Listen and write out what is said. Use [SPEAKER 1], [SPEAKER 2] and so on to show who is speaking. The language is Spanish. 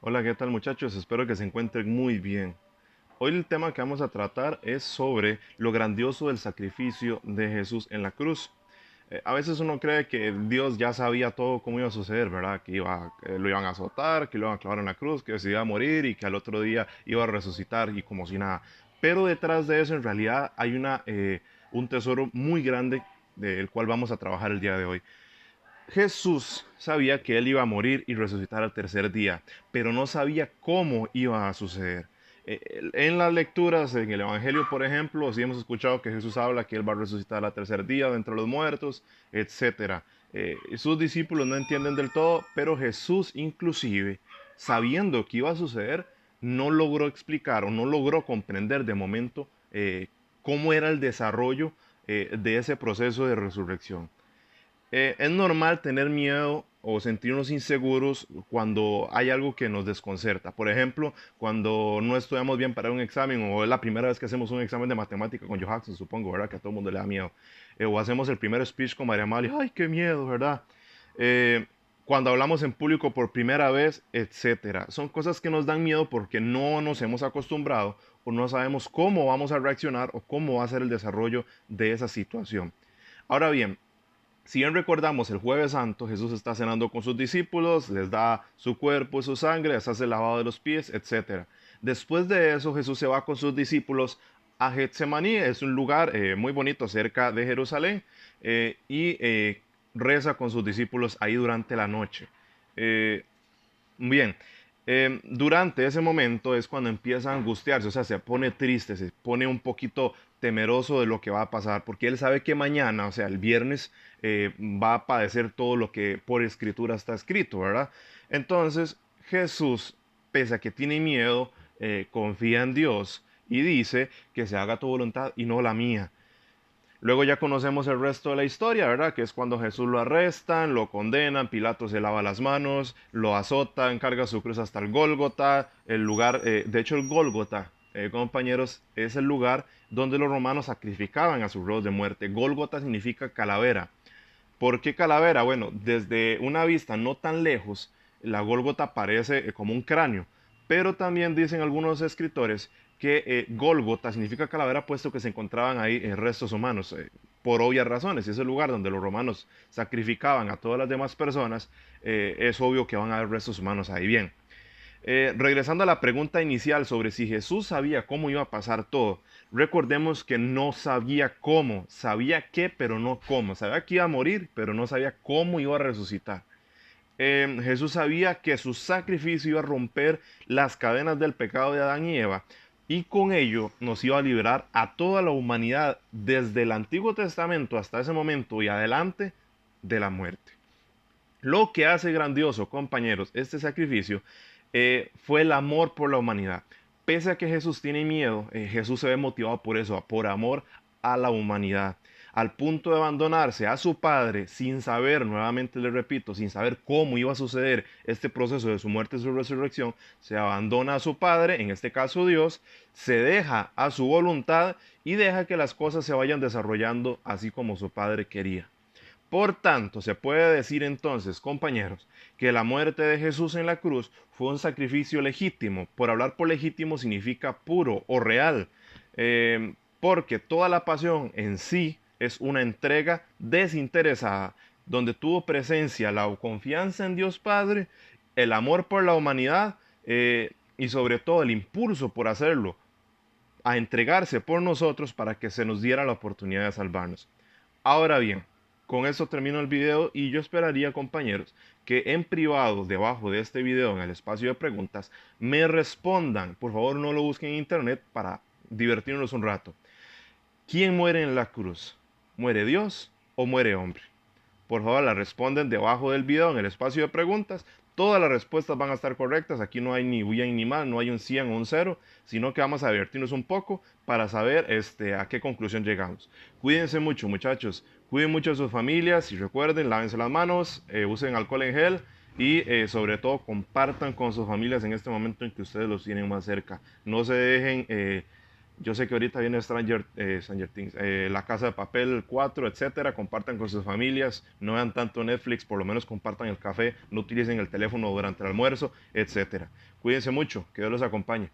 [SPEAKER 1] Hola, ¿qué tal muchachos? Espero que se encuentren muy bien. Hoy el tema que vamos a tratar es sobre lo grandioso del sacrificio de Jesús en la cruz. A veces uno cree que Dios ya sabía todo cómo iba a suceder, ¿verdad? Lo iban a azotar, que lo iban a clavar en la cruz, que se iba a morir y que al otro día iba a resucitar y como si nada. Pero detrás de eso en realidad hay un tesoro muy grande del cual vamos a trabajar el día de hoy. Jesús sabía que él iba a morir y resucitar al tercer día, pero no sabía cómo iba a suceder. En las lecturas, en el Evangelio, por ejemplo, sí hemos escuchado que Jesús habla que él va a resucitar al tercer día de entre los muertos, etcétera. Sus discípulos no entienden del todo, pero Jesús inclusive, sabiendo que iba a suceder, no logró explicar o no logró comprender de momento cómo era el desarrollo de ese proceso de resurrección. Es normal tener miedo o sentirnos inseguros cuando hay algo que nos desconcerta. Por ejemplo, cuando no estudiamos bien para un examen o es la primera vez que hacemos un examen de matemática con Johansson, supongo, ¿verdad? Que a todo el mundo le da miedo. O hacemos el primer speech con María Amalia, ¡ay, qué miedo!, ¿verdad? Eh, Cuando hablamos en público por primera vez, etcétera. Son cosas que nos dan miedo porque no nos hemos acostumbrado o no sabemos cómo vamos a reaccionar o cómo va a ser el desarrollo de esa situación. Ahora bien, si bien recordamos el jueves santo, Jesús está cenando con sus discípulos, les da su cuerpo y su sangre, les hace el lavado de los pies, etc. Después de eso, Jesús se va con sus discípulos a Getsemaní, es un lugar muy bonito cerca de Jerusalén, y reza con sus discípulos ahí durante la noche. Eh, Bien, durante ese momento es cuando empieza a angustiarse, o sea, se pone triste, se pone un poquito temeroso de lo que va a pasar, porque él sabe que mañana, o sea, el viernes, va a padecer todo lo que por escritura está escrito, ¿verdad? Entonces, Jesús, pese a que tiene miedo, confía en Dios y dice que se haga tu voluntad y no la mía. Luego ya conocemos el resto de la historia, ¿verdad? Que es cuando Jesús lo arrestan, lo condenan, Pilato se lava las manos, lo azotan, carga su cruz hasta el Gólgota, el lugar, de hecho el Gólgota, compañeros, es el lugar donde los romanos sacrificaban a sus reyes de muerte. Gólgota significa calavera. ¿Por qué calavera? Bueno, desde una vista no tan lejos, la Gólgota parece como un cráneo, pero también dicen algunos escritores que Gólgota significa calavera puesto que se encontraban ahí restos humanos, por obvias razones. Si es el lugar donde los romanos sacrificaban a todas las demás personas, es obvio que van a haber restos humanos ahí. Bien, regresando a la pregunta inicial sobre si Jesús sabía cómo iba a pasar todo, recordemos que no sabía cómo, sabía qué, pero no cómo. Sabía que iba a morir, pero no sabía cómo iba a resucitar. Jesús sabía que su sacrificio iba a romper las cadenas del pecado de Adán y Eva y con ello nos iba a liberar a toda la humanidad desde el Antiguo Testamento hasta ese momento y adelante de la muerte. Lo que hace grandioso, compañeros, este sacrificio fue el amor por la humanidad. Pese a que Jesús tiene miedo, Jesús se ve motivado por eso, por amor a la humanidad. Al punto de abandonarse a su Padre sin saber, nuevamente le repito, sin saber cómo iba a suceder este proceso de su muerte y su resurrección, se abandona a su Padre, en este caso Dios, se deja a su voluntad y deja que las cosas se vayan desarrollando así como su Padre quería. Por tanto, se puede decir entonces, compañeros, que la muerte de Jesús en la cruz fue un sacrificio legítimo. Por hablar por legítimo significa puro o real, porque toda la pasión en sí es una entrega desinteresada, donde tuvo presencia la confianza en Dios Padre, el amor por la humanidad, y sobre todo el impulso por hacerlo, a entregarse por nosotros para que se nos diera la oportunidad de salvarnos. Ahora bien, con eso termino el video y yo esperaría, compañeros, que en privado, debajo de este video, en el espacio de preguntas, me respondan. Por favor, no lo busquen en internet para divertirnos un rato. ¿Quién muere en la cruz? ¿Muere Dios o muere hombre? Por favor, la responden debajo del video en el espacio de preguntas. Todas las respuestas van a estar correctas. Aquí no hay ni bien ni mal, no hay un 100 o un cero, sino que vamos a divertirnos un poco para saber a qué conclusión llegamos. Cuídense mucho, muchachos. Cuiden mucho a sus familias y recuerden, lávense las manos, usen alcohol en gel y sobre todo compartan con sus familias en este momento en que ustedes los tienen más cerca. No se dejen Yo sé que ahorita viene Stranger Things, La Casa de Papel 4, etcétera. Compartan con sus familias, no vean tanto Netflix, por lo menos compartan el café, no utilicen el teléfono durante el almuerzo, etcétera. Cuídense mucho, que Dios los acompañe.